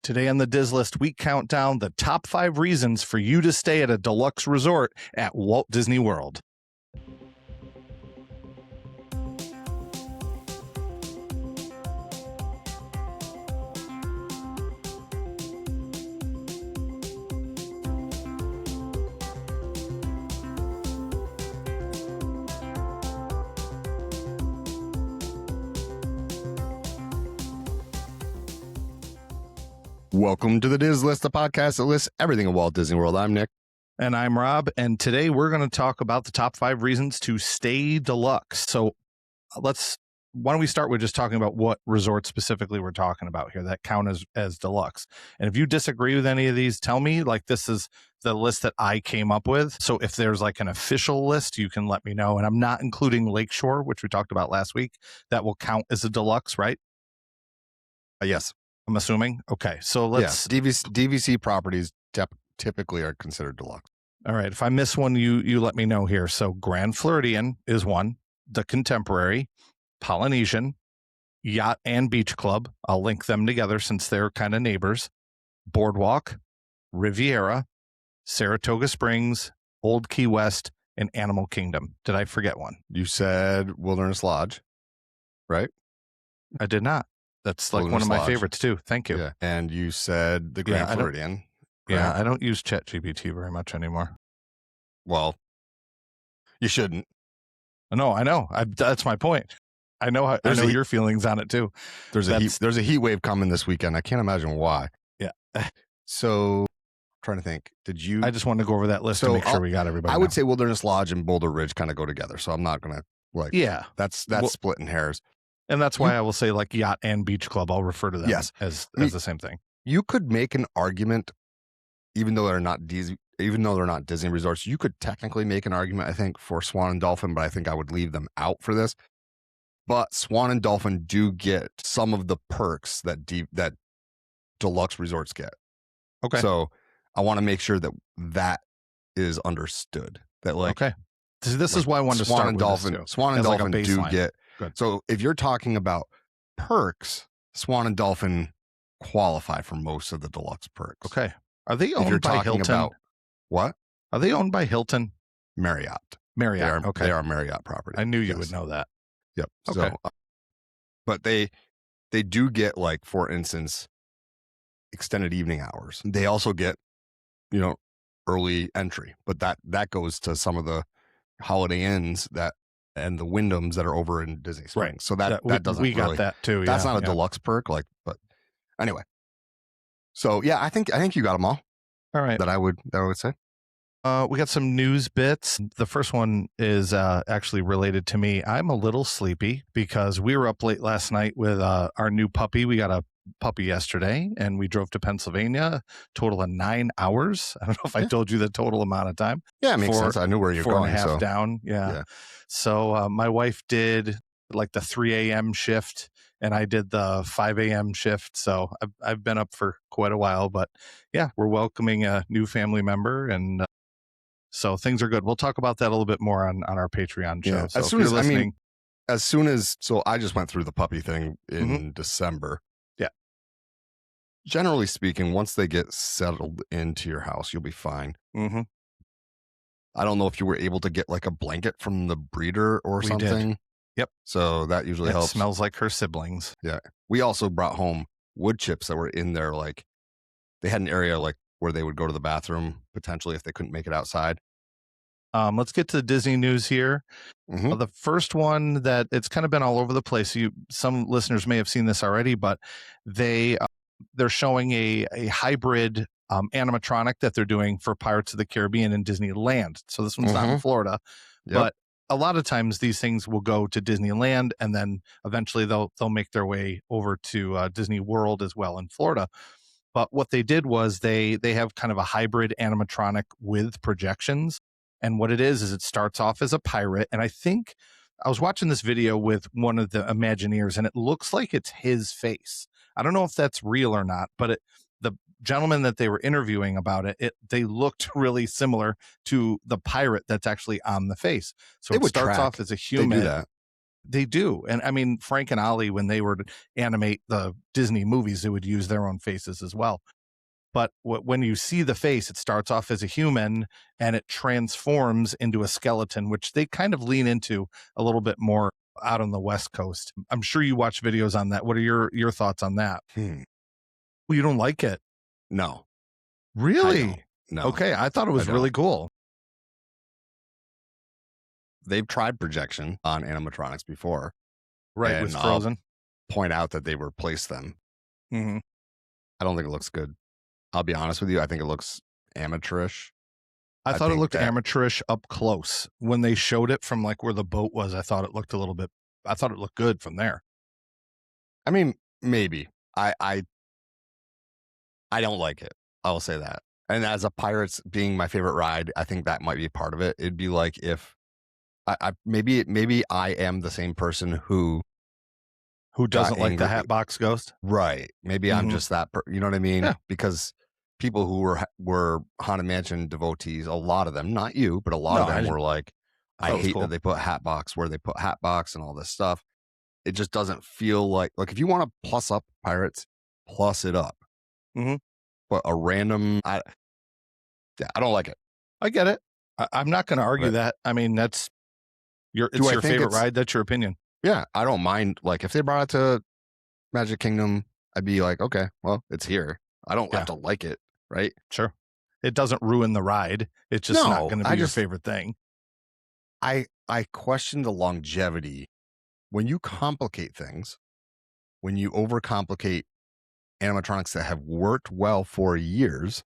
Today on the Diz List, we count down the top 5 reasons for you to stay at a deluxe resort at Walt Disney World. Welcome to the Diz List, the podcast that lists everything at Walt Disney World. I'm Nick. And I'm Rob, and today we're going to talk about the top 5 reasons to stay deluxe. So why don't we start with just talking about what resort specifically we're talking about here that count as deluxe. And if you disagree with any of these, tell me. Like, this is the list that I came up with. So if there's like an official list, you can let me know. And I'm not including Lakeshore, which we talked about last week. That will count as a deluxe, right? Yes. I'm assuming. Okay, so let's. Yeah, DVC properties typically are considered deluxe. All right, if I miss one, you let me know here. So Grand Floridian is one, the Contemporary, Polynesian, Yacht and Beach Club. I'll link them together since they're kind of neighbors. Boardwalk, Riviera, Saratoga Springs, Old Key West, and Animal Kingdom. Did I forget one? You said Wilderness Lodge, right? I did not. That's like Wilderness one of my Lodge. favorites too. Thank you. Yeah. And you said the Grand Floridian. Yeah, I don't use ChatGPT very much anymore. Well, you shouldn't. No, I know. That's my point. I know your feelings on it too. There's a heat wave coming this weekend. I can't imagine why. Yeah. So, I'm trying to think. I just wanted to go over that list to make sure we got everybody. I would say Wilderness Lodge and Boulder Ridge kind of go together. So I'm not gonna that's splitting hairs. And that's why I will say like Yacht and Beach Club. I'll refer to them as the same thing. You could make an argument, even though they're not Disney resorts, you could technically make an argument, I think, for Swan and Dolphin, but I think I would leave them out for this. But Swan and Dolphin do get some of the perks that deluxe resorts get. Okay. So I want to make sure that is understood. That okay. This is why I wanted to start with Dolphin. Swan and Dolphin do get. Good. So if you're talking about perks, Swan and Dolphin qualify for most of the deluxe perks. Okay. Are they owned by Hilton? What? Are they owned by Hilton? Marriott. They are Marriott property. I knew you would know that. Yep. Okay. So, but they do get, like, for instance, extended evening hours. They also get, early entry, but that goes to some of the Holiday Inns and the Wyndhams that are over in Disney Springs. Right. So that doesn't we really, got that too. That's not a deluxe perk, but anyway. So yeah, I think you got them all. All right. That I would say. We got some news bits. The first one is actually related to me. I'm a little sleepy because we were up late last night with our new puppy. We got a puppy yesterday and we drove to Pennsylvania, total of 9 hours. I don't know if I told you the total amount of time. Yeah, it makes sense. I knew where you're going. 4.5 down. Yeah. So my wife did like the 3 a.m. shift and I did the 5 a.m. shift. So I've been up for quite a while, but yeah, we're welcoming a new family member and so things are good. We'll talk about that a little bit more on our Patreon show. Yeah. So I just went through the puppy thing in December. Yeah. Generally speaking, once they get settled into your house, you'll be fine. Mm-hmm. I don't know if you were able to get like a blanket from the breeder or something. Did. Yep. So that usually helps. It smells like her siblings. Yeah. We also brought home wood chips that were in there. Like they had an area like where they would go to the bathroom potentially if they couldn't make it outside. Let's get to the Disney news here. Mm-hmm. The first one that it's kind of been all over the place. Some listeners may have seen this already, but they're showing a hybrid animatronic that they're doing for Pirates of the Caribbean in Disneyland. So this one's not in Florida, but a lot of times these things will go to Disneyland and then eventually they'll make their way over to Disney World as well in Florida. But what they did was they have kind of a hybrid animatronic with projections. And what it is it starts off as a pirate. And I think I was watching this video with one of the Imagineers and it looks like it's his face. I don't know if that's real or not, but the gentleman that they were interviewing about they looked really similar to the pirate that's actually on the face. So it starts off as a human. They do that. They do. And I mean, Frank and Ollie, when they were to animate the Disney movies, they would use their own faces as well. But when you see the face, it starts off as a human and it transforms into a skeleton, which they kind of lean into a little bit more out on the West Coast. I'm sure you watch videos on that. What are your thoughts on that? Well, you don't like it? No. Really? No. Okay, I thought it was really cool. They've tried projection on animatronics before. Right, with Frozen. I'll point out that they replaced them. Mm-hmm. I don't think it looks good. I'll be honest with you. I think it looks amateurish. I thought it looked amateurish up close. When they showed it from like where the boat was, I thought it looked good from there. I mean, maybe. I don't like it. I will say that. And as a Pirates being my favorite ride, I think that might be part of it. It'd be like if maybe I am the same person who doesn't like the Hatbox Ghost. Right. Maybe I'm just that, you know what I mean? Yeah. Because people who were Haunted Mansion devotees, a lot of them, not you, but a lot of them were like, I hate that they put Hatbox where they put Hatbox and all this stuff. It just doesn't feel like if you want to plus up Pirates, plus it up. Mm-hmm. But a random, I don't like it. I get it. I'm not going to argue that. I mean, it's your favorite ride. That's your opinion. Yeah, I don't mind. Like if they brought it to Magic Kingdom, I'd be like, okay, well, it's here. I don't have to like it, right? Sure. It doesn't ruin the ride. It's just not going to be your favorite thing. I question the longevity. When you complicate things, when you overcomplicate animatronics that have worked well for years,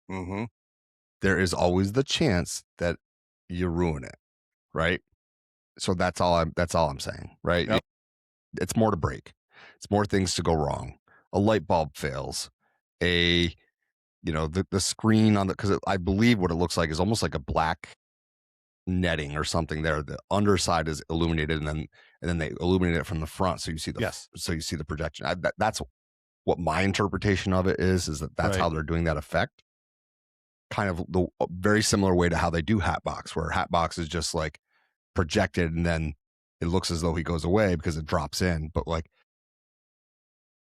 there is always the chance that you ruin it, right? So that's all I'm saying, right? Yep. It's more to break. It's more things to go wrong. A light bulb fails. The screen on because I believe what it looks like is almost like a black netting or something there. The underside is illuminated, and then they illuminate it from the front, so you see the projection. That's what my interpretation of it is that's how they're doing that effect. Kind of the very similar way to how they do Hatbox, where Hatbox is just like projected and then it looks as though he goes away because it drops in. But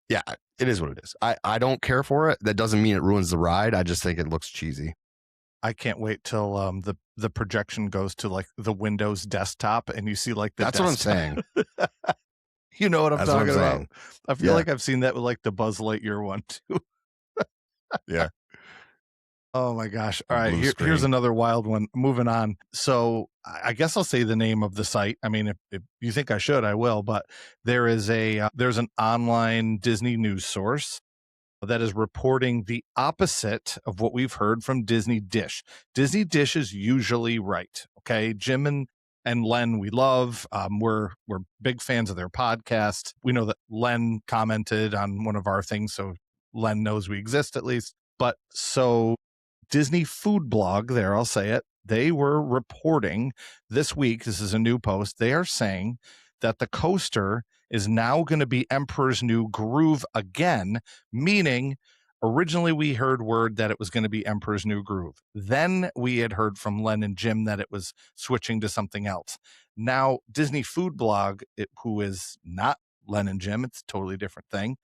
it is what it is. I don't care for it. That doesn't mean it ruins the ride. I just think it looks cheesy. I can't wait till the projection goes to like the Windows desktop and you see like the That's desktop. What I'm saying. You know what I'm talking about. I feel like I've seen that with like the Buzz Lightyear one too. Yeah. Oh my gosh. All right. Here's another wild one. Moving on. So I guess I'll say the name of the site. I mean, if you think I should, I will. But there's an online Disney news source that is reporting the opposite of what we've heard from Disney Dish. Disney Dish is usually right. Okay. Jim and Len, we love. We're big fans of their podcast. We know that Len commented on one of our things, so Len knows we exist at least. But so Disney Food Blog, there, I'll say it, they were reporting this week, this is a new post, they are saying that the coaster is now going to be Emperor's New Groove again, meaning originally we heard word that it was going to be Emperor's New Groove. Then we had heard from Len and Jim that it was switching to something else. Now, Disney Food Blog, who is not Len and Jim, it's a totally different thing,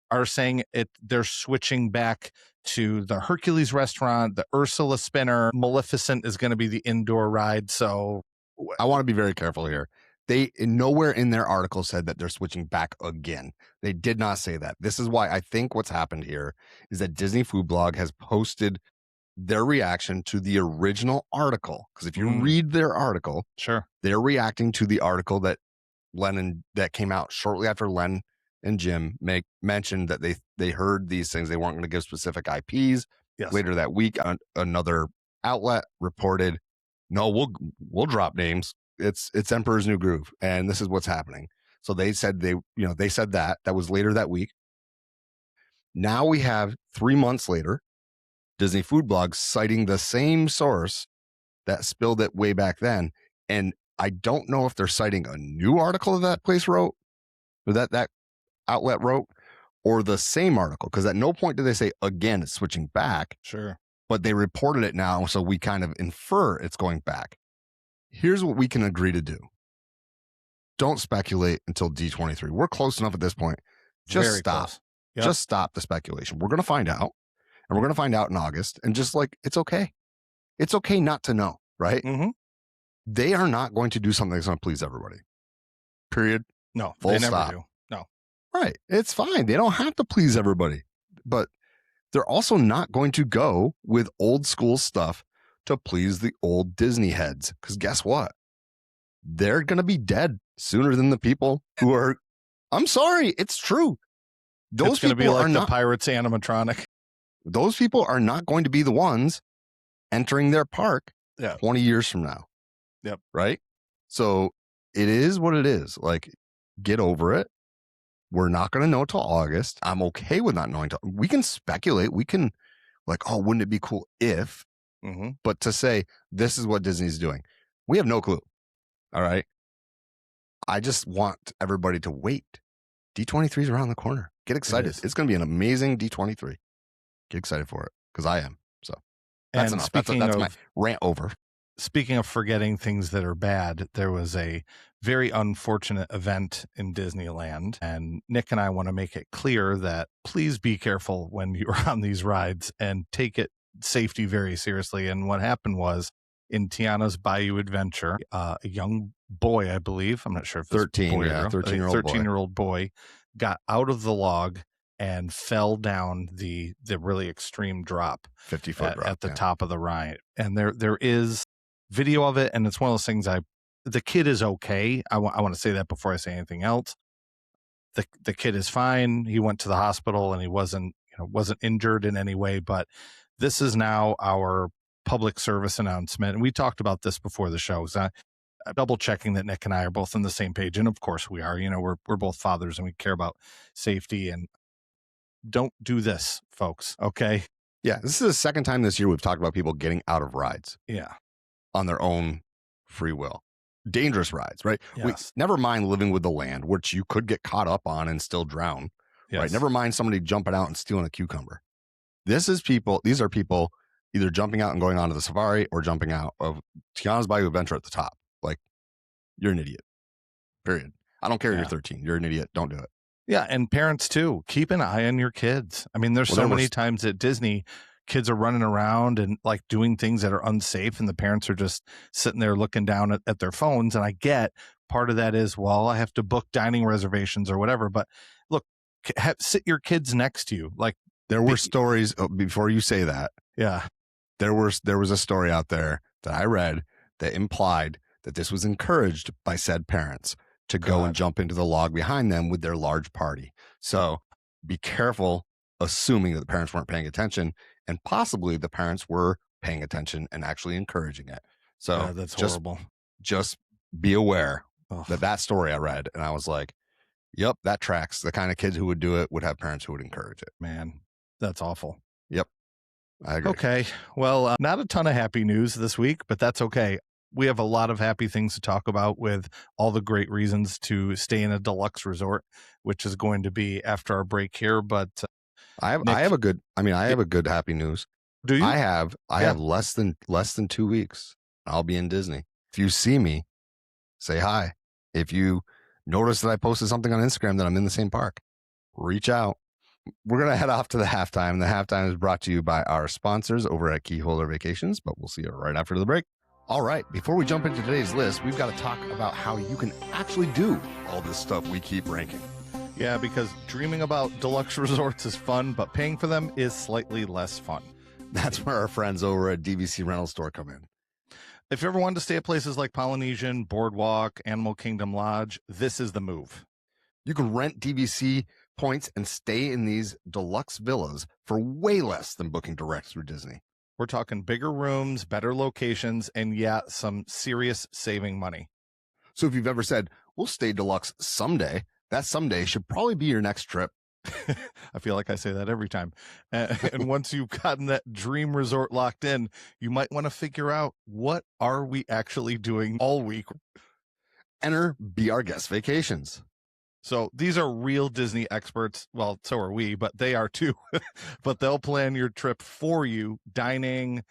are saying they're switching back to the Hercules restaurant, the Ursula spinner. Maleficent is going to be the indoor ride. So I want to be very careful here. They nowhere in their article said that they're switching back again. They did not say that. This is why I think what's happened here is that Disney Food Blog has posted their reaction to the original article. Because if you read their article, sure, they're reacting to the article that that came out shortly after Len and Jim mentioned that they heard these things. They weren't going to give specific IPs. Yes. Later that week, another outlet reported, no, we'll drop names. It's Emperor's New Groove, and this is what's happening. So they said they said that was later that week. Now we have 3 months later, Disney Food Blog citing the same source that spilled it way back then, and I don't know if they're citing a new article that place wrote or that outlet wrote, or the same article, because at no point did they say again it's switching back. Sure. But they reported it now, so we kind of infer it's going back. Here's what we can agree to do. don't speculate until D23. We're close enough at this point. Just Very stop. close. Yep. Just stop the speculation. We're going to find out, and we're going to find out in August. And just like, it's okay. It's okay not to know, right? Mm-hmm. They are not going to do something that's going to please everybody. Period. No, Full they never stop. do. No. Right. It's fine. They don't have to please everybody. But they're also not going to go with old school stuff to please the old Disney heads. Because guess what? They're going to be dead sooner than the people who are. I'm sorry. It's true. Those It's going to be people like are the not. Pirates animatronic. Those people are not going to be the ones entering their park Yeah. 20 years from now. Yep. Right. So it is what it is. Like, get over it. We're not going to know till August. I'm okay with not knowing till. We can speculate. We can, like, oh, wouldn't it be cool if? Mm-hmm. But to say this is what Disney's doing, we have no clue. All right. I just want everybody to wait. D23 is around the corner. Get excited. It's going to be an amazing D23. Get excited for it, because I am. So that's enough. That's my rant over. Speaking of forgetting things that are bad, there was a very unfortunate event in Disneyland, and Nick and I want to make it clear that please be careful when you're on these rides and take it safety very seriously. And what happened was, in Tiana's Bayou Adventure, a young boy, I believe, I'm not sure if 13, boy yeah, or 13-year-old boy got out of the log and fell down the really extreme drop, 50-foot drop at the top of the ride. And there is video of it, and it's one of those things. The kid is okay. I want to say that before I say anything else. The kid is fine. He went to the hospital and he wasn't injured in any way. But this is now our public service announcement, and we talked about this before the show. So I'm double checking that Nick and I are both on the same page, and of course we are. We're both fathers and we care about safety. And don't do this, folks. Okay. Yeah, this is the second time this year we've talked about people getting out of rides. Yeah. On their own free will. Dangerous rides, right? Yes. Never mind living with the land, which you could get caught up on and still drown. Yes. Right. Never mind somebody jumping out and stealing a cucumber. These are people either jumping out and going onto the safari or jumping out of Tiana's Bayou Adventure at the top. Like, you're an idiot. Period. I don't care. You're 13. You're an idiot. Don't do it. Yeah, and parents too. Keep an eye on your kids. I mean, there's so many times at Disney, kids are running around and like doing things that are unsafe, and the parents are just sitting there looking down at their phones. And I get part of that is, well, I have to book dining reservations or whatever. But look, sit your kids next to you. Like, there were stories before you say that. Yeah, there was a story out there that I read that implied that this was encouraged by said parents to go and jump into the log behind them with their large party. So be careful assuming that the parents weren't paying attention, and possibly the parents were paying attention and actually encouraging it. So that's horrible. Just be aware that story I read, and I was like, yep, that tracks. The kind of kids who would do it would have parents who would encourage it. Man, that's awful. Yep. I agree. Okay. Well, not a ton of happy news this week, but that's okay. We have a lot of happy things to talk about, with all the great reasons to stay in a deluxe resort, which is going to be after our break here. But I have a good happy news. Do you? I have less than 2 weeks. I'll be in Disney. If you see me, say hi. If you notice that I posted something on Instagram that I'm in the same park, reach out. We're going to head off to the halftime. The halftime is brought to you by our sponsors over at Keyholder Vacations, but we'll see you right after the break. All right, before we jump into today's list, we've got to talk about how you can actually do all this stuff we keep ranking. Yeah, because dreaming about deluxe resorts is fun, but paying for them is slightly less fun. That's where our friends over at DVC Rental Store come in. If you ever wanted to stay at places like Polynesian, Boardwalk, Animal Kingdom Lodge, this is the move. You can rent DVC points and stay in these deluxe villas for way less than booking direct through Disney. We're talking bigger rooms, better locations, and some serious saving money. So if you've ever said, we'll stay deluxe someday, that someday should probably be your next trip. I feel like I say that every time. And once you've gotten that dream resort locked in, you might want to figure out, what are we actually doing all week? Enter Be Our Guest Vacations. So these are real Disney experts. Well, so are we, but they are too. But they'll plan your trip for you. Dining,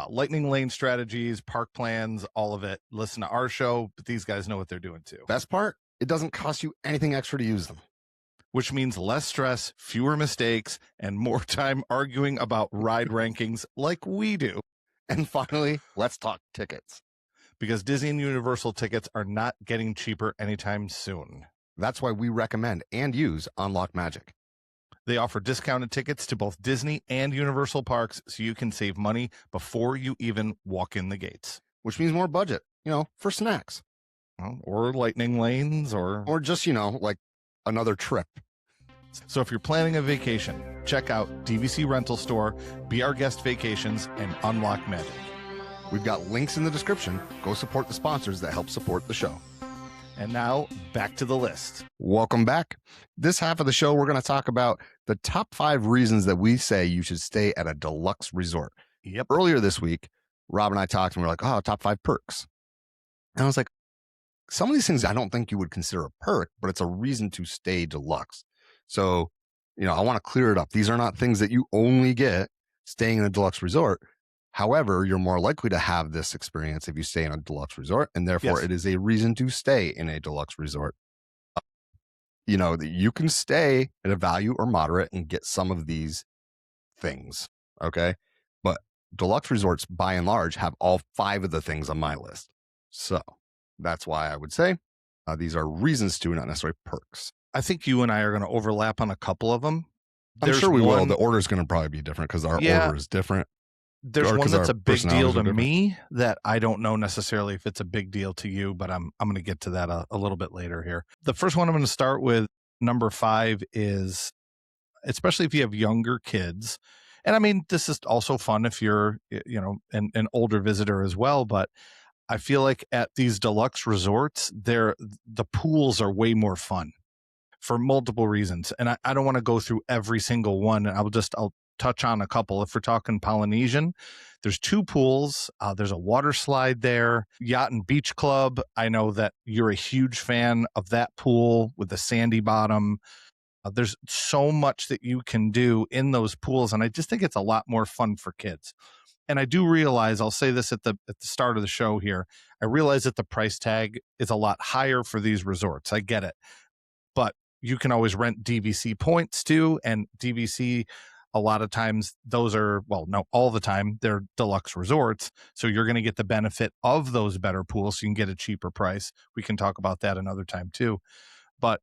lightning lane strategies, park plans, all of it. Listen to our show, but these guys know what they're doing too. Best part, It doesn't cost you anything extra to use them. Which means less stress, fewer mistakes, and more time arguing about ride rankings like we do. And finally, let's talk tickets. Because Disney and Universal tickets are not getting cheaper anytime soon. That's why we recommend and use Unlock Magic. They offer discounted tickets to both Disney and Universal parks so you can save money before you even walk in the gates. Which means more budget, for snacks. Or lightning lanes or just, like another trip. So if you're planning a vacation, check out DVC Rental Store, Be Our Guest Vacations, and Unlock Magic. We've got links in the description. Go support the sponsors that help support the show. And now back to the list. Welcome back. This half of the show, we're going to talk about the top 5 reasons that we say you should stay at a deluxe resort. Yep. Earlier this week, Rob and I talked and we were like, oh, top 5 perks. And I was like, some of these things I don't think you would consider a perk, but it's a reason to stay deluxe. So, I want to clear it up. These are not things that you only get staying in a deluxe resort. However, you're more likely to have this experience if you stay in a deluxe resort, and therefore It is a reason to stay in a deluxe resort. You can stay at a value or moderate and get some of these things, okay? But deluxe resorts, by and large, have all 5 of the things on my list. So that's why I would say these are reasons to, not necessarily perks. I think you and I are going to overlap on a couple of them. I'm sure we will. The order is going to probably be different because our order is different. There's one that's a big deal to me that I don't know necessarily if it's a big deal to you, but I'm going to get to that a little bit later here. The first one I'm going to start with, number 5, is, especially if you have younger kids. And I mean, this is also fun if you're, an older visitor as well. But I feel like at these deluxe resorts, the pools are way more fun for multiple reasons. And I don't want to go through every single one. I'll touch on a couple. If we're talking Polynesian, there's 2 pools. There's a water slide there. Yacht and Beach Club. I know that you're a huge fan of that pool with the sandy bottom. There's so much that you can do in those pools, and I just think it's a lot more fun for kids. And I do realize, I'll say this at the start of the show here, I realize that the price tag is a lot higher for these resorts. I get it. But you can always rent DVC points too, and DVC, a lot of times those are, well, no, all the time, they're deluxe resorts. So you're going to get the benefit of those better pools. So you can get a cheaper price. We can talk about that another time too. But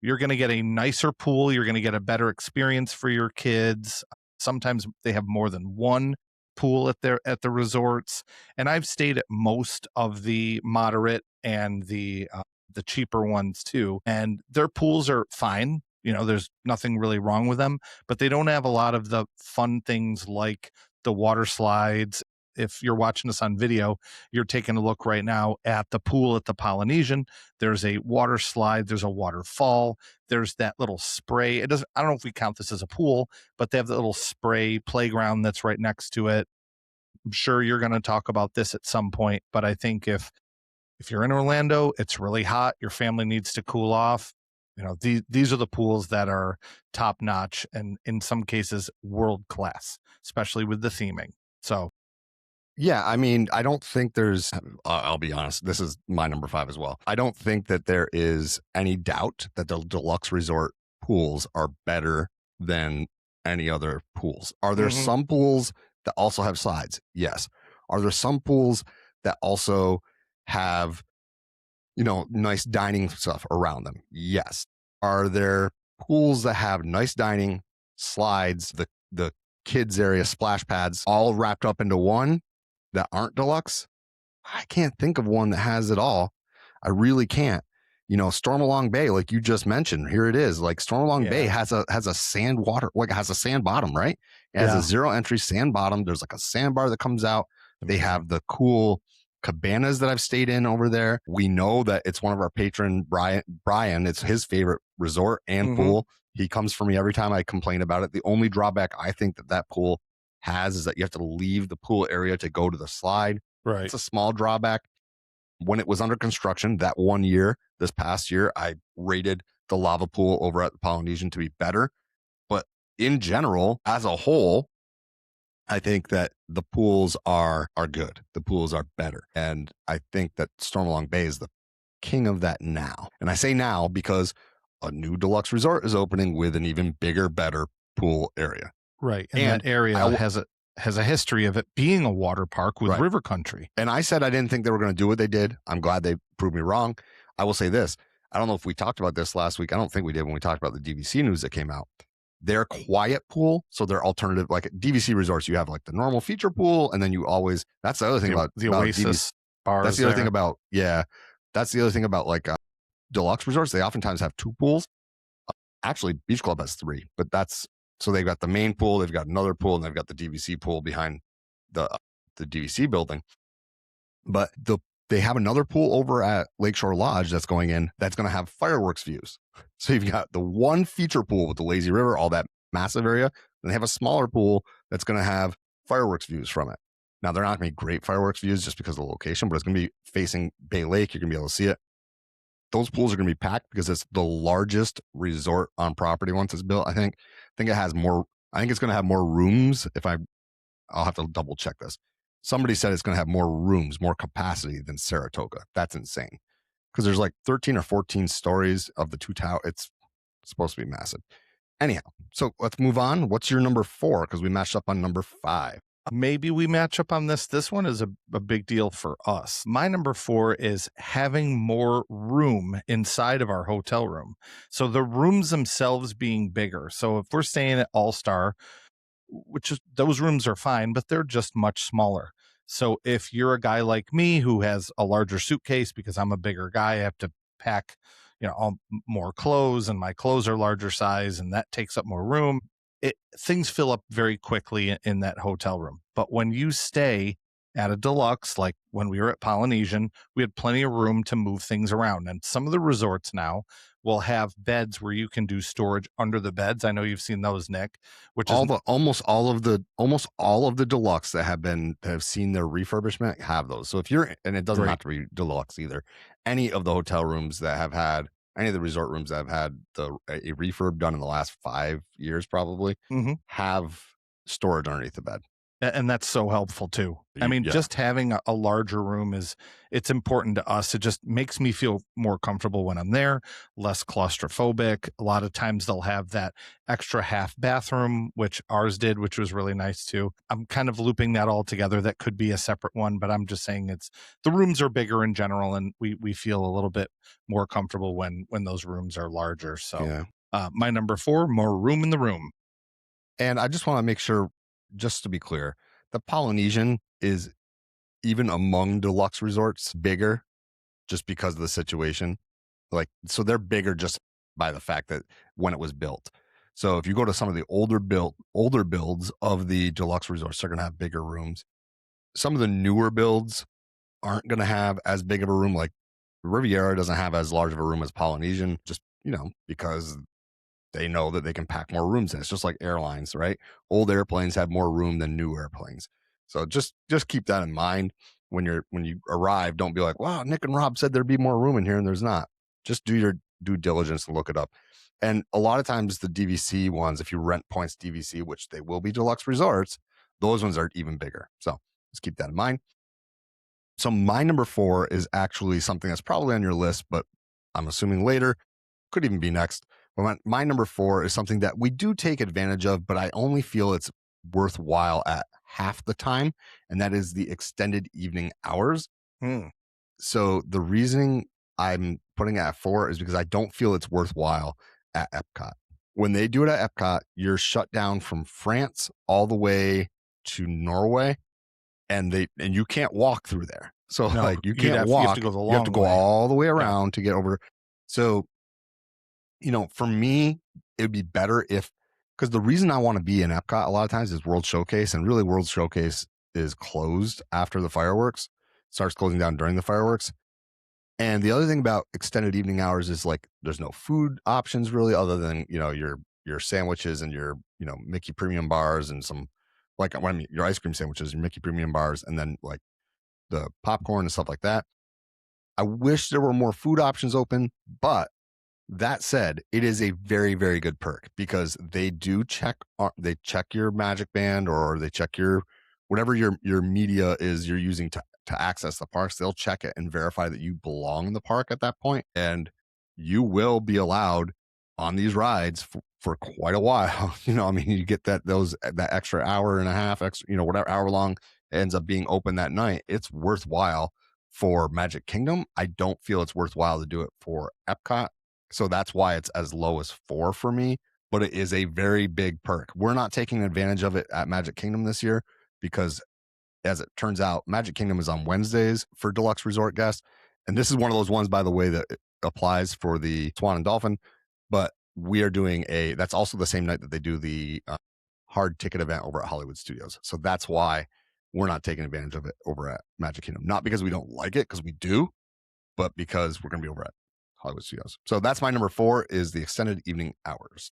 you're going to get a nicer pool. You're going to get a better experience for your kids. Sometimes they have more than one pool at the resorts. And I've stayed at most of the moderate and the cheaper ones too. And their pools are fine. There's nothing really wrong with them, but they don't have a lot of the fun things like the water slides. If you're watching this on video, you're taking a look right now at the pool at the Polynesian. There's a water slide. There's a waterfall. There's that little spray. I don't know if we count this as a pool, but they have the little spray playground that's right next to it. I'm sure you're going to talk about this at some point, but I think if you're in Orlando, it's really hot, your family needs to cool off. These are the pools that are top notch and in some cases world class, especially with the theming. So, yeah, I mean, I don't think I'll be honest, this is my number 5 as well. I don't think that there is any doubt that the deluxe resort pools are better than any other pools. Are there some pools that also have slides? Yes. Are there some pools that also have, nice dining stuff around them? Yes. Are there pools that have nice dining, slides, the kids area, splash pads, all wrapped up into one that aren't deluxe? I can't think of one that has it all. I really can't. Stormalong Bay, like you just mentioned, here it is. Like Stormalong Bay has a sand water, like it has a sand bottom, right? It has a 0 entry sand bottom. There's like a sandbar that comes out. They have the cool cabanas that I've stayed in over there. We know that it's one of our patron, Brian. It's his favorite resort and pool. He comes for me every time I complain about it. The only drawback I think that pool has is that you have to leave the pool area to go to the slide. Right. It's a small drawback. When it was under construction that one year, this past year, I rated the lava pool over at the Polynesian to be better. But in general, as a whole, I think that the pools are good. The pools are better. And I think that Stormalong Bay is the king of that now. And I say now because a new deluxe resort is opening with an even bigger, better pool area. Right. And that area has a history of it being a water park with river country. And I said I didn't think they were going to do what they did. I'm glad they proved me wrong. I will say this. I don't know if we talked about this last week. I don't think we did when we talked about the DVC news that came out. Their quiet pool, so their alternative, like at DVC resorts, you have like the normal feature pool, and then you always, that's the other thing about the Oasis bars. That's the other thing about, that's the other thing about like deluxe resorts. They oftentimes have two pools. Actually, Beach Club has three, but so they've got the main pool, they've got another pool, and they've got the DVC pool behind the DVC building. But they have another pool over at Lakeshore Lodge that's going in that's going to have fireworks views. So you've got the one feature pool with the lazy river, all that massive area, and they have a smaller pool that's going to have fireworks views from it. Now, they're not going to be great fireworks views just because of the location, but it's going to be facing Bay Lake. You're going to be able to see it. Those pools are going to be packed because it's the largest resort on property once it's built. I think it has more. I think it's going to have more rooms. I'll have to double check this. Somebody said it's going to have more rooms, more capacity than Saratoga. That's insane because there's like 13 or 14 stories of the two towers. It's supposed to be massive. Anyhow, so let's move on. What's your number 4? Because we matched up on number 5. Maybe we match up on this. This one is a big deal for us. My number 4 is having more room inside of our hotel room. So the rooms themselves being bigger. So if we're staying at All Star, which is, those rooms are fine, but they're just much smaller. So if you're a guy like me who has a larger suitcase because I'm a bigger guy, I have to pack, more clothes, and my clothes are larger size, and that takes up more room. Things fill up very quickly in that hotel room. But when you stay at a deluxe, like when we were at Polynesian, we had plenty of room to move things around. And some of the resorts now will have beds where you can do storage under the beds. I know you've seen those, Nick. Almost all of the deluxe that have seen their refurbishment have those. So if and it doesn't have to be deluxe either. Any of the hotel rooms that have had, any of the resort rooms that have had a refurb done in the last 5 years probably have storage underneath the bed. And that's so helpful too. I mean, just having a larger room it's important to us. It just makes me feel more comfortable when I'm there, less claustrophobic. A lot of times they'll have that extra half bathroom, which ours did, which was really nice too. I'm kind of looping that all together. That could be a separate one, but I'm just saying the rooms are bigger in general, and we feel a little bit more comfortable when those rooms are larger. So my number 4, more room in the room. And I just want to make sure, just to be clear, the Polynesian is, even among deluxe resorts, bigger just because of the situation. Like, so they're bigger just by the fact that when it was built. So if you go to some of the older builds of the deluxe resorts, they're going to have bigger rooms. Some of the newer builds aren't going to have as big of a room. Like Riviera doesn't have as large of a room as Polynesian, just, because they know that they can pack more rooms in. It's just like airlines, right? Old airplanes have more room than new airplanes. So just keep that in mind when you arrive. Don't be like, wow, Nick and Rob said there'd be more room in here, and there's not. Just do your due diligence and look it up. And a lot of times the DVC ones, if you rent points DVC, which they will be deluxe resorts, those ones are even bigger. So just keep that in mind. So my number 4 is actually something that's probably on your list, but I'm assuming later, could even be next. But my number 4 is something that we do take advantage of, but I only feel it's worthwhile at half the time, and that is the extended evening hours. So the reasoning I'm putting it at 4 is because I don't feel it's worthwhile at Epcot. When they do it at Epcot, you're shut down from France all the way to Norway, and you can't walk through there. So you can't walk. You have to go all the way around to get over. So, for me, it would be better because the reason I want to be in Epcot a lot of times is World Showcase, and really World Showcase is closed after the fireworks, starts closing down during the fireworks. And the other thing about extended evening hours is like there's no food options really, other than your sandwiches and your Mickey Premium bars and some your ice cream sandwiches, your Mickey Premium bars, and then like the popcorn and stuff like that. I wish there were more food options open, but that said, it is a very, very good perk because they check your Magic Band, or they check your whatever your media is you're using to to access the parks, they'll check it and verify that you belong in the park at that point, and you will be allowed on these rides for quite a while. I mean, you get that extra hour and a half, extra, whatever hour long it ends up being open that night. It's worthwhile for Magic Kingdom. I don't feel it's worthwhile to do it for Epcot. So that's why it's as low as 4 for me, but it is a very big perk. We're not taking advantage of it at Magic Kingdom this year because, as it turns out, Magic Kingdom is on Wednesdays for Deluxe Resort guests. And this is one of those ones, by the way, that applies for the Swan and Dolphin. But we are doing that's also the same night that they do the hard ticket event over at Hollywood Studios. So that's why we're not taking advantage of it over at Magic Kingdom. Not because we don't like it, because we do, but because we're going to be over at Hollywood Studios. So that's my number 4 is the extended evening hours.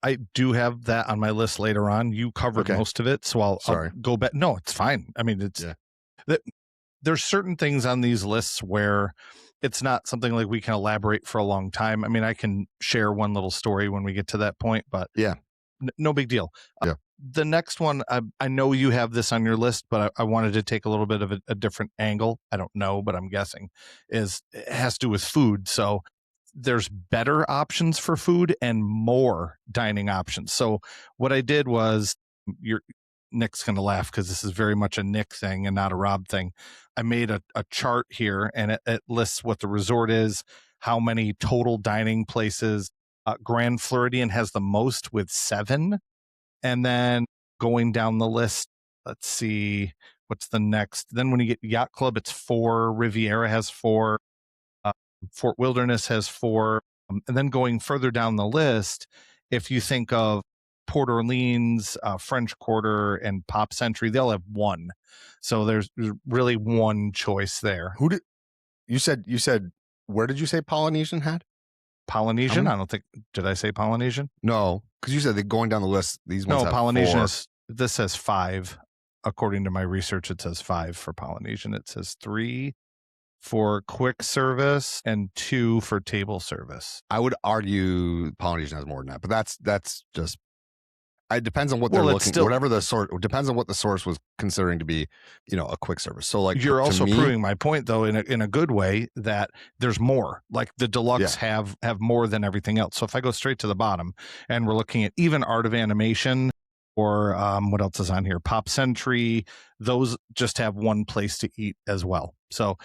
I do have that on my list later on. You covered most of it, so I'll go back. No, it's fine. I mean, there's certain things on these lists where it's not something like we can elaborate for a long time. I mean, I can share one little story when we get to that point, but no big deal. The next one, I know you have this on your list, but I wanted to take a little bit of a different angle. I don't know, but I'm guessing it has to do with food. So there's better options for food and more dining options. So what I did was, Nick's going to laugh because this is very much a Nick thing and not a Rob thing. I made a chart here, and it lists what the resort is, how many total dining places. Grand Floridian has the most with 7. And then going down the list, let's see, what's the next? Then when you get Yacht Club, it's 4. Riviera has 4. Fort Wilderness has 4. And then going further down the list, if you think of Port Orleans, French Quarter, and Pop Century, they'll have 1. So there's really one choice there. You said, where did you say Polynesian had? Polynesian? I don't think, did I say Polynesian? No, because you said that going down the list, these ones have Polynesian 4. This says 5. According to my research, it says 5 for Polynesian. It says 3 for quick service and 2 for table service. I would argue Polynesian has more than that, but that's just, it depends on what they're looking, whatever the source, it depends on what the source was considering to be, a quick service. So like, you're also proving my point though, in a good way, that there's more. Like the deluxe have more than everything else. So if I go straight to the bottom and we're looking at even Art of Animation, or what else is on here? Pop Century, those just have 1 place to eat as well. So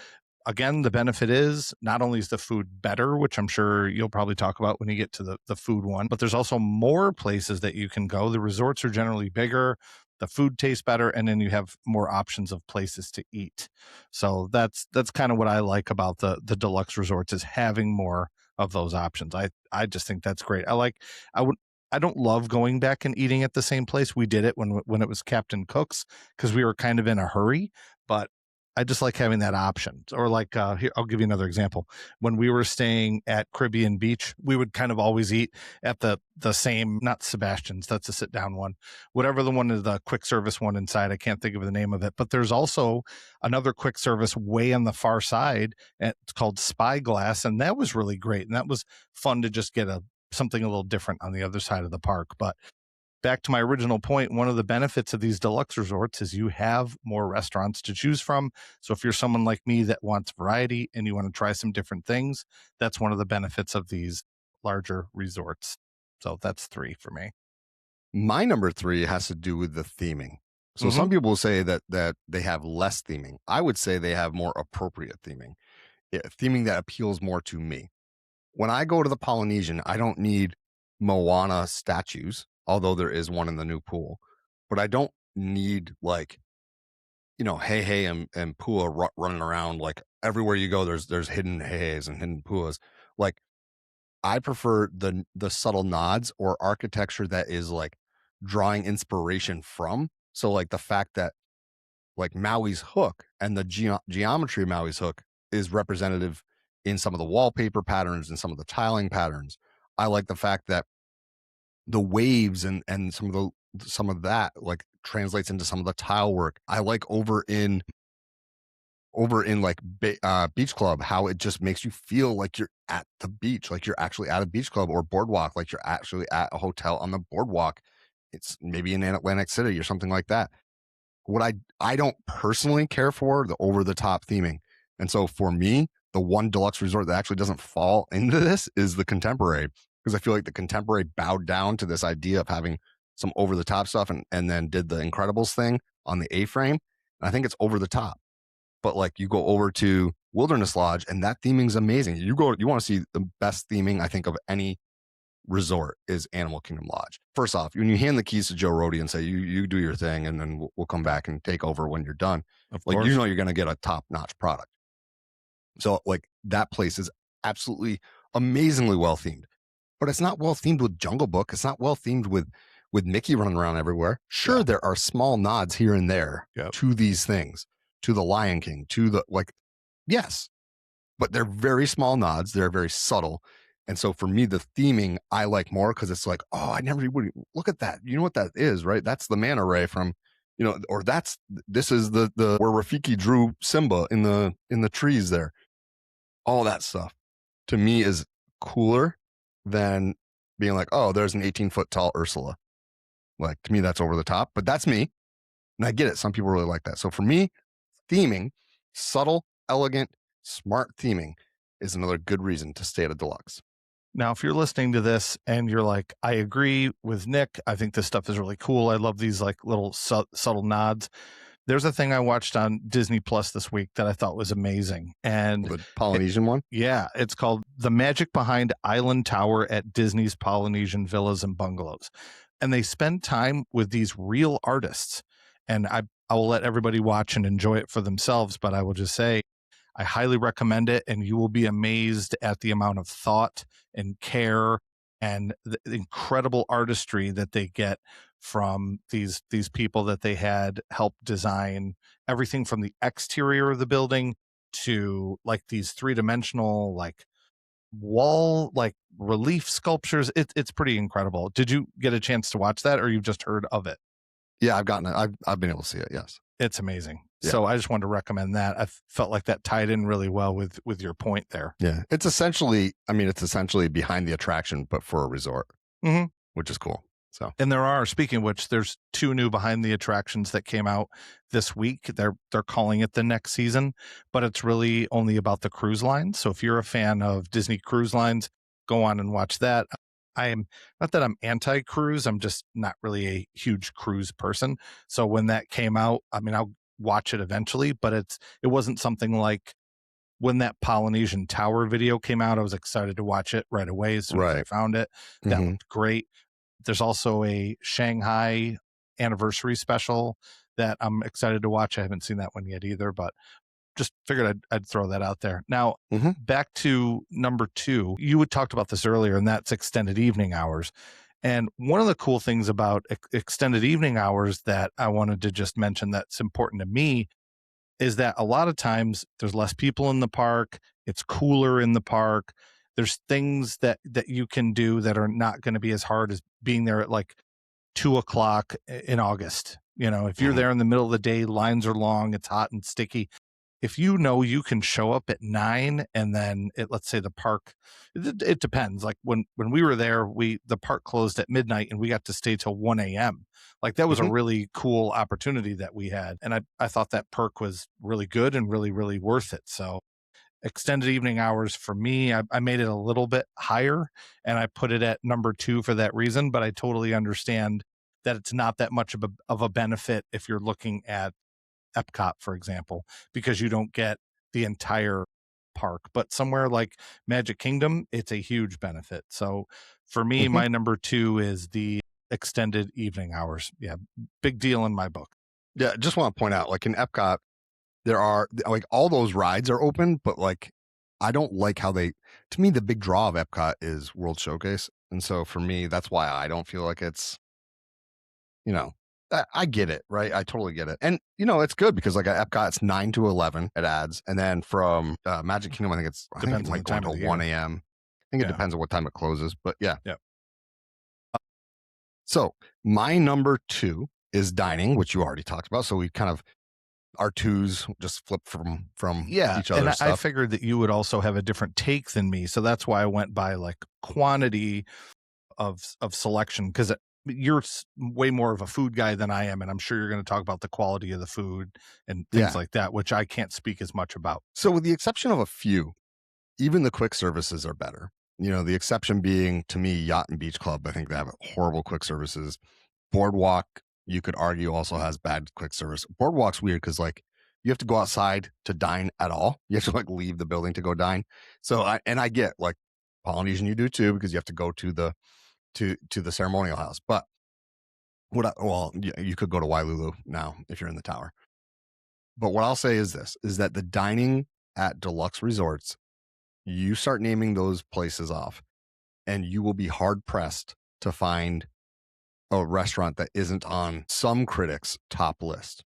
again, the benefit is not only is the food better, which I'm sure you'll probably talk about when you get to the food one, but there's also more places that you can go. The resorts are generally bigger, the food tastes better, and then you have more options of places to eat. So that's kind of what I like about the deluxe resorts, is having more of those options. I just think that's great. I don't love going back and eating at the same place. We did it when it was Captain Cook's because we were kind of in a hurry, but I just like having that option. Or like, here, I'll give you another example. When we were staying at Caribbean Beach, we would kind of always eat at the same, not Sebastian's, that's a sit down one, whatever the one is, the quick service one inside. I can't think of the name of it, but there's also another quick service way on the far side. It's called Spyglass. And that was really great. And that was fun to just get something a little different on the other side of the park. But back to my original point, one of the benefits of these deluxe resorts is you have more restaurants to choose from. So if you're someone like me that wants variety and you want to try some different things, that's one of the benefits of these larger resorts. So that's 3 for me. My number 3 has to do with the theming. So some people will say that they have less theming. I would say they have more appropriate theming, theming that appeals more to me. When I go to the Polynesian, I don't need Moana statues, although there is one in the new pool, but I don't need like, Hey and Pua running around like everywhere you go. There's hidden Heys and hidden Puas. Like, I prefer the subtle nods or architecture that is like drawing inspiration from. So like the fact that like Maui's hook and the geometry of Maui's hook is representative in some of the wallpaper patterns and some of the tiling patterns. I like the fact that the waves and some of that like translates into some of the tile work. I like over in like Beach Club, how it just makes you feel like you're at the beach, like you're actually at a beach club, or boardwalk, like you're actually at a hotel on the boardwalk. It's maybe in Atlantic City or something like that. what I don't personally care for the over the top theming. And so for me, the one deluxe resort that actually doesn't fall into this is the Contemporary, because I feel like the Contemporary bowed down to this idea of having some over the top stuff and then did the Incredibles thing on the A-frame. And I think it's over the top. But like you go over to Wilderness Lodge and that theming is amazing. You want to see the best theming, I think, of any resort is Animal Kingdom Lodge. First off, when you hand the keys to Joe Rohde and say, you do your thing and then we'll come back and take over when you're done. Of Like, course. you know, you're going to get a top-notch product. So like that place is absolutely amazingly well themed, but it's not well themed with Jungle Book. It's not well themed with Mickey running around everywhere. Sure, Yeah. there are small nods here and there Yep. to these things, to the Lion King, to the yes, but they're very small nods. They're very subtle. And so for me, the theming I like more because it's like, oh, I never would look at that. You know what that is, right? That's the manta ray from, you know, or this is the where Rafiki drew Simba in the trees there. All that stuff to me is cooler than being like, oh, there's an 18-foot tall Ursula. Like, to me, that's over the top, but that's me. And I get it. Some people really like that. So for me, theming, subtle, elegant, smart theming is another good reason to stay at a deluxe. Now, if you're listening to this and you're like, I agree with Nick, I think this stuff is really cool. I love these like little subtle nods. There's a thing I watched on Disney Plus this week that I thought was amazing. And The Polynesian one? yeah, it's called The Magic Behind Island Tower at Disney's Polynesian Villas and Bungalows. And they spend time with these real artists. And I will let everybody watch and enjoy it for themselves, but I will just say, I highly recommend it, and you will be amazed at the amount of thought and care and the incredible artistry that they get from these people that they had help design everything from the exterior of the building to like these three-dimensional like wall like relief sculptures. It's pretty incredible. Did you get a chance to watch that, or you've just heard of it? Yeah, I've gotten it. I've been able to see it. Yes. It's amazing. Yeah. So I just wanted to recommend that. I felt like that tied in really well with your point there. Yeah. It's essentially behind the attraction, but for a resort, which is cool. So, and there are, speaking of which, there's 2 new behind the attractions that came out this week. They're calling it the next season, but it's really only about the cruise lines. So if you're a fan of Disney Cruise Lines, go on and watch that. I am not that I'm anti-cruise. I'm just not really a huge cruise person. So when that came out, I mean, I'll watch it eventually, but it wasn't something like when that Polynesian Tower video came out. I was excited to watch it right away as soon as I found it. That looked great. There's also a Shanghai anniversary special that I'm excited to watch. I haven't seen that one yet either, but just figured I'd throw that out there. Now, back to number 2. You had talked about this earlier, and that's extended evening hours. And one of the cool things about extended evening hours that I wanted to just mention that's important to me is that a lot of times there's less people in the park. It's cooler in the park. There's things that you can do that are not going to be as hard as being there at like 2:00 in August. You know, if you're there in the middle of the day, lines are long, it's hot and sticky. If you know you can show up at 9 and then let's say the park, it depends. Like when we were there, the park closed at midnight and we got to stay till 1 a.m. Like that was a really cool opportunity that we had. And I thought that perk was really good and really, really worth it. So extended evening hours for me, I made it a little bit higher and I put it at number 2 for that reason, but I totally understand that it's not that much of a benefit if you're looking at Epcot, for example, because you don't get the entire park. But somewhere like Magic Kingdom, it's a huge benefit. So for me, my number 2 is the extended evening hours. Yeah, big deal in my book. Yeah, just want to point out, like in Epcot, there are like all those rides are open, but like I don't like how to me, the big draw of Epcot is World Showcase. And so for me, that's why I don't feel like it's, you know, I get it, right? I totally get it. And, you know, it's good because like at Epcot, it's 9 to 11 it adds. And then from Magic Kingdom, I think it might go until 1 a.m. I think it depends on what time it closes, but yeah. So my number 2 is dining, which you already talked about. So we kind of, our 2s just flip from each other. And I figured that you would also have a different take than me. So that's why I went by like quantity of selection, because you're way more of a food guy than I am, and I'm sure you're going to talk about the quality of the food and things like that, which I can't speak as much about. So with the exception of a few, even the quick services are better. The exception being, to me, Yacht and Beach Club. I think they have horrible quick services. Boardwalk, you could argue, also has bad quick service. Boardwalk's weird because like you have to go outside to dine at all. You have to like leave the building to go dine. So I get like Polynesian, you do too, because you have to go to the ceremonial house. But you could go to Wailulu now if you're in the tower. But what I'll say is this: is that the dining at deluxe resorts, you start naming those places off, and you will be hard pressed to find a restaurant that isn't on some critics' top list.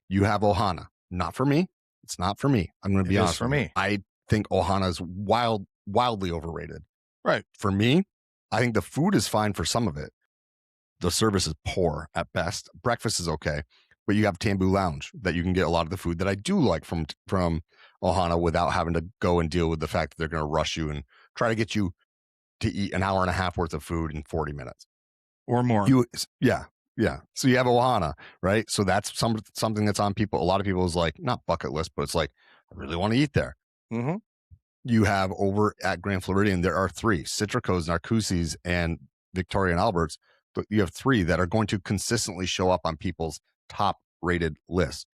You have Ohana. Not for me. It's not for me. I'm going to be honest. For me, I think Ohana is wildly overrated. Right. For me, I think the food is fine for some of it. The service is poor at best. Breakfast is okay, but you have Tambu Lounge that you can get a lot of the food that I do like from Ohana without having to go and deal with the fact that they're going to rush you and try to get you to eat an hour and a half worth of food in 40 minutes or more. Yeah. So you have Ohana, right? So that's something that's on a lot of people's like, not bucket list, but it's like, I really want to eat there. Mm-hmm. You have over at Grand Floridian, there are 3, Citrico's, Narcoossee's, and Victoria and Albert's. But you have 3 that are going to consistently show up on people's top rated lists.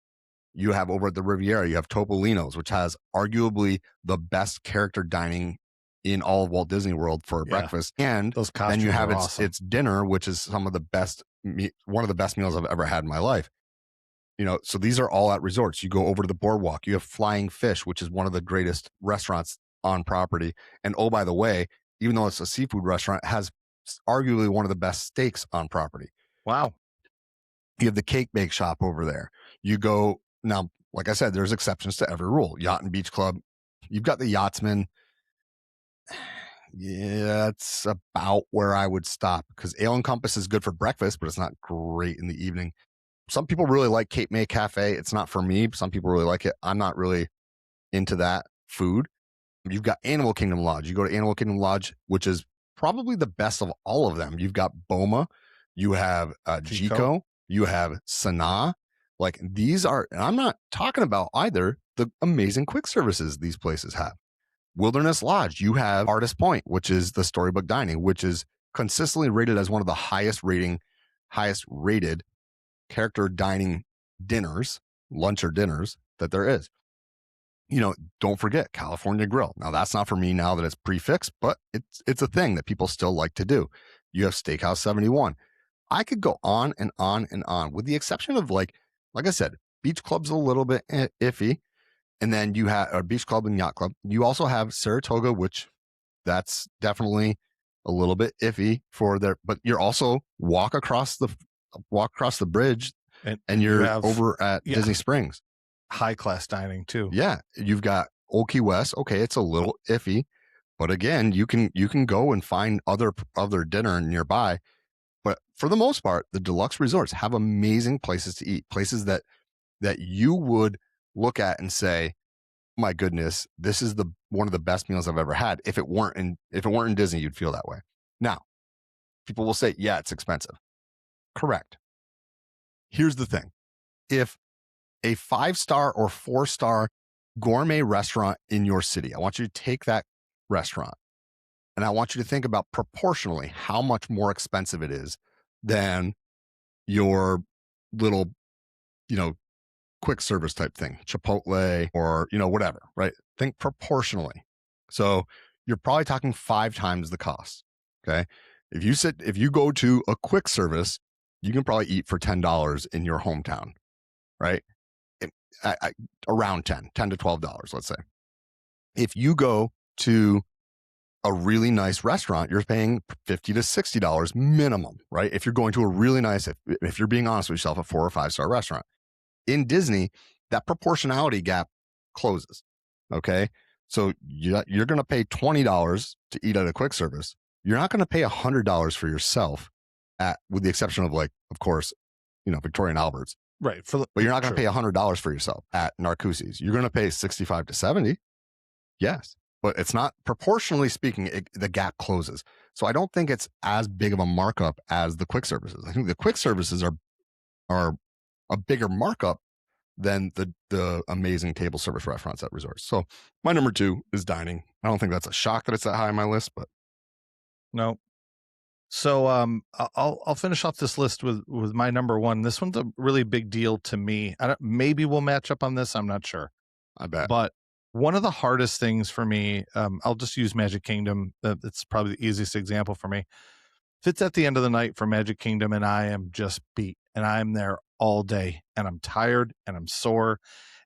You have over at the Riviera, you have Topolino's, which has arguably the best character dining in all of Walt Disney World for breakfast. And then you have its dinner, which is one of the best meals I've ever had in my life. So these are all at resorts. You go over to the boardwalk, you have Flying Fish, which is one of the greatest restaurants on property. And oh, by the way, even though it's a seafood restaurant, it has arguably one of the best steaks on property. Wow. You have the Cake Bake Shop over there. You go now, like I said, there's exceptions to every rule. Yacht and Beach Club, you've got the Yachtsman. Yeah, it's about where I would stop because Ale and Compass is good for breakfast, but it's not great in the evening. Some people really like Cape May Cafe. It's not for me. Some people really like it. I'm not really into that food. You've got Animal Kingdom Lodge. You go to Animal Kingdom Lodge, which is probably the best of all of them. You've got Boma. You have Jico. You have Sanaa. Like these are, and I'm not talking about either the amazing quick services these places have. Wilderness Lodge, you have Artist Point, which is the storybook dining, which is consistently rated as one of the highest rated character dining dinners, lunch or dinners that there is. Don't forget California Grill. Now that's not for me now that it's prefixed, but it's a thing that people still like to do. You have Steakhouse 71. I could go on and on and on, with the exception of like I said, Beach Club's a little bit iffy. And then you have a Beach Club and Yacht Club. You also have Saratoga, which that's definitely a little bit iffy for their, but you're also walk across the bridge and you're over at Disney Springs. High class dining too. Yeah. You've got Old Key West. Okay. It's a little iffy, but again, you can go and find other dinner nearby. But for the most part, the deluxe resorts have amazing places to eat, places that you would look at and say, my goodness, this is one of the best meals I've ever had. If it weren't in Disney, you'd feel that way. Now, people will say, yeah, it's expensive. Correct. Here's the thing. If a 5-star or 4-star gourmet restaurant in your city, I want you to take that restaurant and I want you to think about proportionally how much more expensive it is than your little, quick service type thing, Chipotle or, whatever, right? Think proportionally. So you're probably talking 5 times the cost. Okay. If you go to a quick service, you can probably eat for $10 in your hometown, right? Around $10 to $12, let's say. If you go to a really nice restaurant, you're paying $50 to $60 minimum, right? If you're going to a really nice, if you're being honest with yourself, a 4 or 5-star restaurant. In Disney, that proportionality gap closes. Okay. So you're going to pay $20 to eat at a quick service. You're not going to pay $100 for yourself with the exception of of course, Victoria and Albert's. Right. But you're not going to pay $100 for yourself at Narcoossee's. You're going to pay $65 to $70. Yes. But it's not, proportionally speaking, the gap closes. So I don't think it's as big of a markup as the quick services. I think the quick services are a bigger markup than the amazing table service restaurants at resorts. So my number 2 is dining. I don't think that's a shock that it's that high on my list, but No. So I'll finish off this list with my number 1. This one's a really big deal to me. Maybe we'll match up on this. I'm not sure. I bet. But one of the hardest things for me, I'll just use Magic Kingdom. It's probably the easiest example for me. If it's at the end of the night for Magic Kingdom and I am just beat and I'm there all day and I'm tired and I'm sore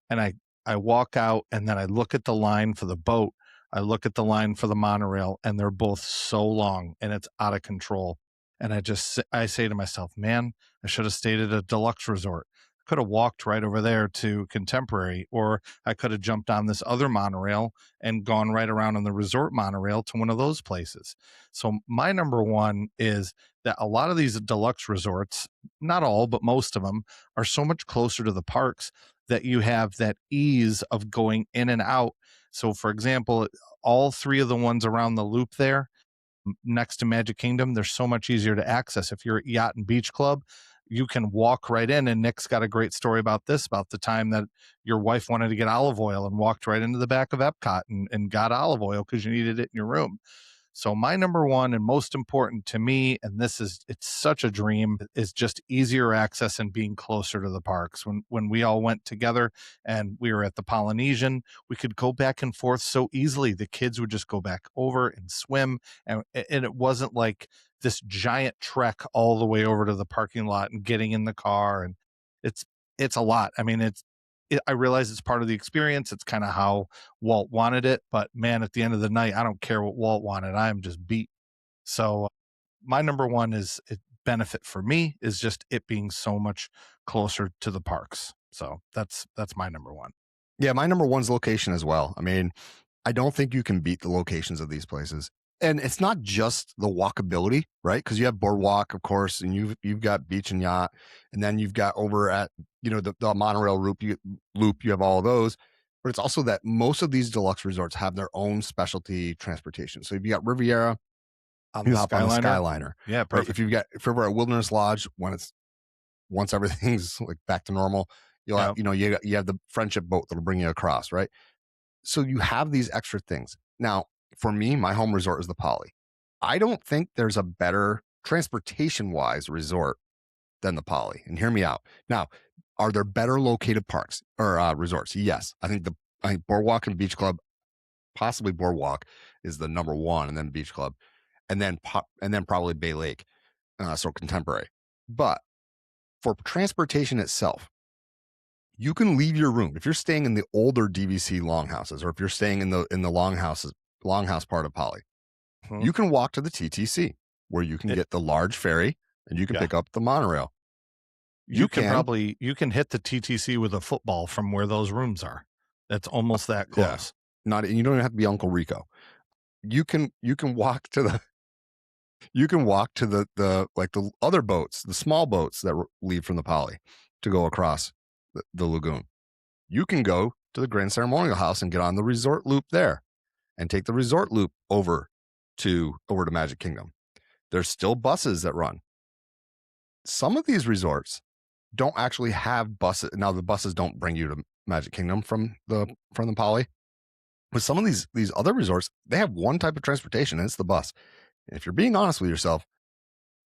and I walk out and then I look at the line for the boat, I look at the line for the monorail, and they're both so long and it's out of control. And I say to myself, man, I should have stayed at a deluxe resort. I could have walked right over there to Contemporary, or I could have jumped on this other monorail and gone right around on the resort monorail to one of those places. So my number 1 is that a lot of these deluxe resorts, not all, but most of them, are so much closer to the parks that you have that ease of going in and out. So for example, all 3 of the ones around the loop there next to Magic Kingdom, they're so much easier to access. If you're at Yacht and Beach Club, you can walk right in. And Nick's got a great story about this, about the time that your wife wanted to get olive oil and walked right into the back of Epcot and got olive oil because you needed it in your room. So my number 1 and most important to me, and it's such a dream, is just easier access and being closer to the parks. When we all went together and we were at the Polynesian, we could go back and forth so easily. The kids would just go back over and swim. And it wasn't like this giant trek all the way over to the parking lot and getting in the car. And it's a lot. I mean, I realize it's part of the experience. It's kind of how Walt wanted it, but man, at the end of the night, I don't care what Walt wanted. I am just beat. So my number 1 is benefit for me is just it being so much closer to the parks. So that's my number 1. Yeah, my number 1's location as well. I mean, I don't think you can beat the locations of these places. And it's not just the walkability, right? Because you have Boardwalk, of course, and you've got Beach and Yacht, and then you've got over at the monorail loop. You have all of those, but it's also that most of these deluxe resorts have their own specialty transportation. So if you got Riviera, you hop on the Skyliner. Yeah, perfect. Or if you're at Wilderness Lodge, once everything's like back to normal, you'll have, you have the Friendship boat that'll bring you across, right? So you have these extra things. Now, for me, my home resort is the Poly. I don't think there's a better transportation-wise resort than the Poly. And hear me out. Now, are there better located parks or resorts? Yes. I think Boardwalk and Beach Club, possibly Boardwalk, is the number 1, and then Beach Club, and then probably Bay Lake, so Contemporary. But for transportation itself, you can leave your room if you're staying in the older DVC longhouses, or if you're staying in the longhouse part of Poly. You can walk to the TTC, where you can get the large ferry and you can pick up the monorail. You can hit the TTC with a football from where those rooms are. That's almost that close. Yeah. You don't even have to be Uncle Rico. You can walk to the other boats, the small boats that leave from the Poly to go across the lagoon. You can go to the Grand Ceremonial House and get on the resort loop there and take the resort loop over to Magic Kingdom. There's still buses that run. Some of these resorts don't actually have buses. Now, the buses don't bring you to Magic Kingdom from the Poly, but some of these other resorts, they have one type of transportation, and it's the bus. And if you're being honest with yourself,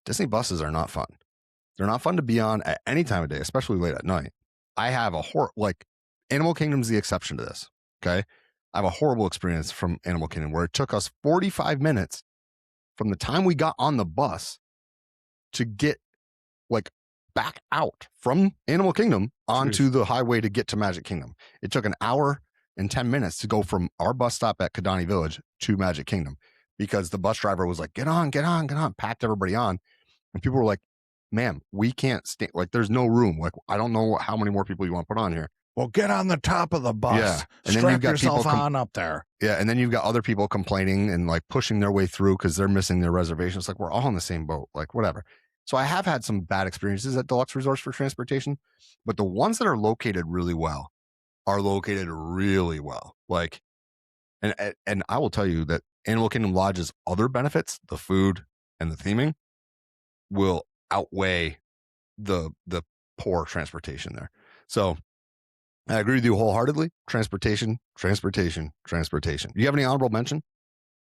Disney buses are not fun. They're not fun to be on at any time of day, especially late at night. I have Animal Kingdom's the exception to this. Okay. I have a horrible experience from Animal Kingdom where it took us 45 minutes from the time we got on the bus to get back out from Animal Kingdom onto the highway to get to Magic Kingdom. It took an hour and 10 minutes to go from our bus stop at Kidani Village to Magic Kingdom because the bus driver was like, get on, packed everybody on. And people were like, ma'am, we can't stay. There's no room. I don't know how many more people you want to put on here. Well, get on the top of the bus. Yeah. And then you've got yourself on up there. Yeah. And then you've got other people complaining and pushing their way through because they're missing their reservations. We're all on the same boat, whatever. So I have had some bad experiences at deluxe resorts for transportation, but the ones that are located really well are located really well. And I will tell you that Animal Kingdom Lodge's other benefits, the food and the theming, will outweigh the poor transportation there. So I agree with you wholeheartedly. Transportation. Do you have any honorable mention?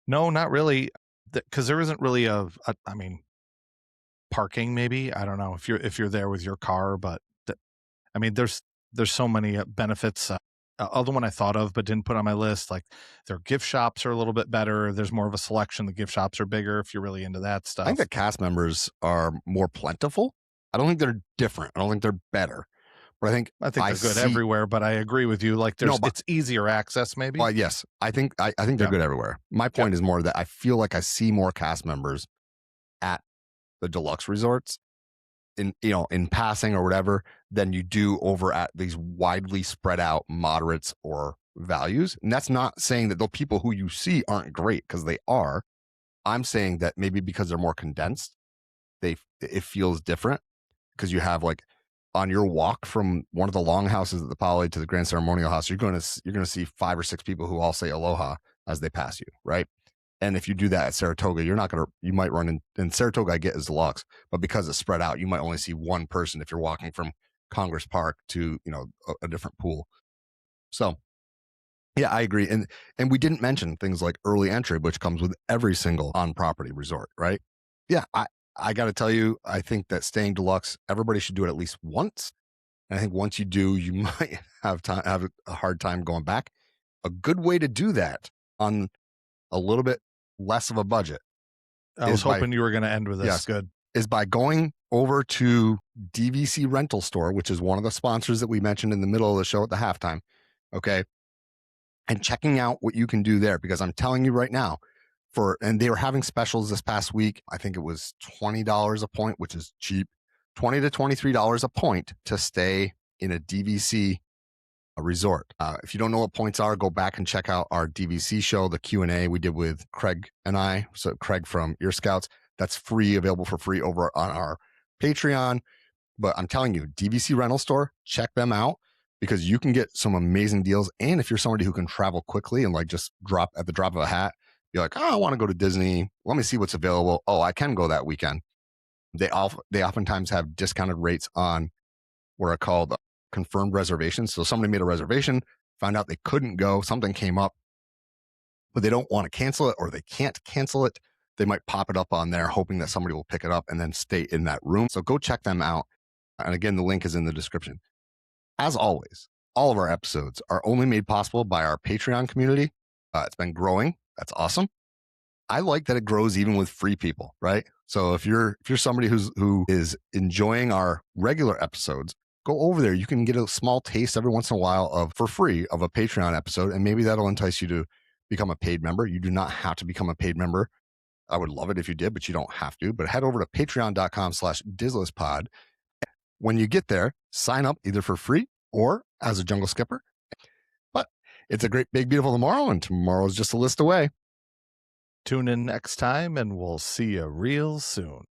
No, not really, because there isn't really I mean, parking maybe. I don't know if you're there with your car, but I mean, there's so many benefits. Other one I thought of but didn't put on my list, like their gift shops are a little bit better. There's more of a selection. The gift shops are bigger if you're really into that I think stuff. the cast members are more plentiful. I don't think they're different. I don't think they're better. But I think they're good everywhere, but I agree with you. Like it's easier access maybe. Well, yes, I think they're good everywhere. My point is more that I feel like I see more cast members at the deluxe resorts in passing or whatever than you do over at these widely spread out moderates or values. And that's not saying that the people who you see aren't great, because they are. I'm saying that maybe because they're more condensed, it feels different, because you have, like, on your walk from one of the longhouses at the Poly to the Grand Ceremonial House, you're going to see 5 or 6 people who all say aloha as they pass you, right? And if you do that at Saratoga, you might run in Saratoga, I get is deluxe, but because it's spread out, you might only see one person if you're walking from Congress Park to, a different pool. So yeah, I agree. And we didn't mention things like early entry, which comes with every single on-property resort, right? Yeah, I got to tell you, I think that staying deluxe, everybody should do it at least once. And I think once you do, you might have a hard time going back. A good way to do that on a little bit less of a budget. I was hoping you were going to end with this. Yes, good. Is by going over to DVC Rental Store, which is one of the sponsors that we mentioned in the middle of the show at the halftime. Okay. And checking out what you can do there, because I'm telling you right now, and they were having specials this past week. I think it was $20 a point, which is cheap. $20 to $23 a point to stay in a DVC resort. If you don't know what points are, go back and check out our DVC show, the Q&A we did with Craig and I. So Craig from Ear Scouts, that's free, available for free over on our Patreon. But I'm telling you, DVC Rental Store, check them out, because you can get some amazing deals. And if you're somebody who can travel quickly and, like, just drop at the drop of a hat, you're like, oh, I want to go to Disney. Let me see what's available. Oh, I can go that weekend. They oftentimes have discounted rates on what are called confirmed reservations. So somebody made a reservation, found out they couldn't go, something came up, but they don't want to cancel it, or they can't cancel it. They might pop it up on there, hoping that somebody will pick it up and then stay in that room. So go check them out. And again, the link is in the description. As always, all of our episodes are only made possible by our Patreon community. It's been growing. That's awesome. I like that it grows even with free people, right? So if you're somebody who is enjoying our regular episodes, go over there. You can get a small taste every once in a while for free of a Patreon episode, and maybe that'll entice you to become a paid member. You do not have to become a paid member. I would love it if you did, but you don't have to. But head over to patreon.com/DizListPod. When you get there, sign up either for free or as a jungle skipper. But it's a great, big, beautiful tomorrow, and tomorrow's just a list away. Tune in next time, and we'll see you real soon.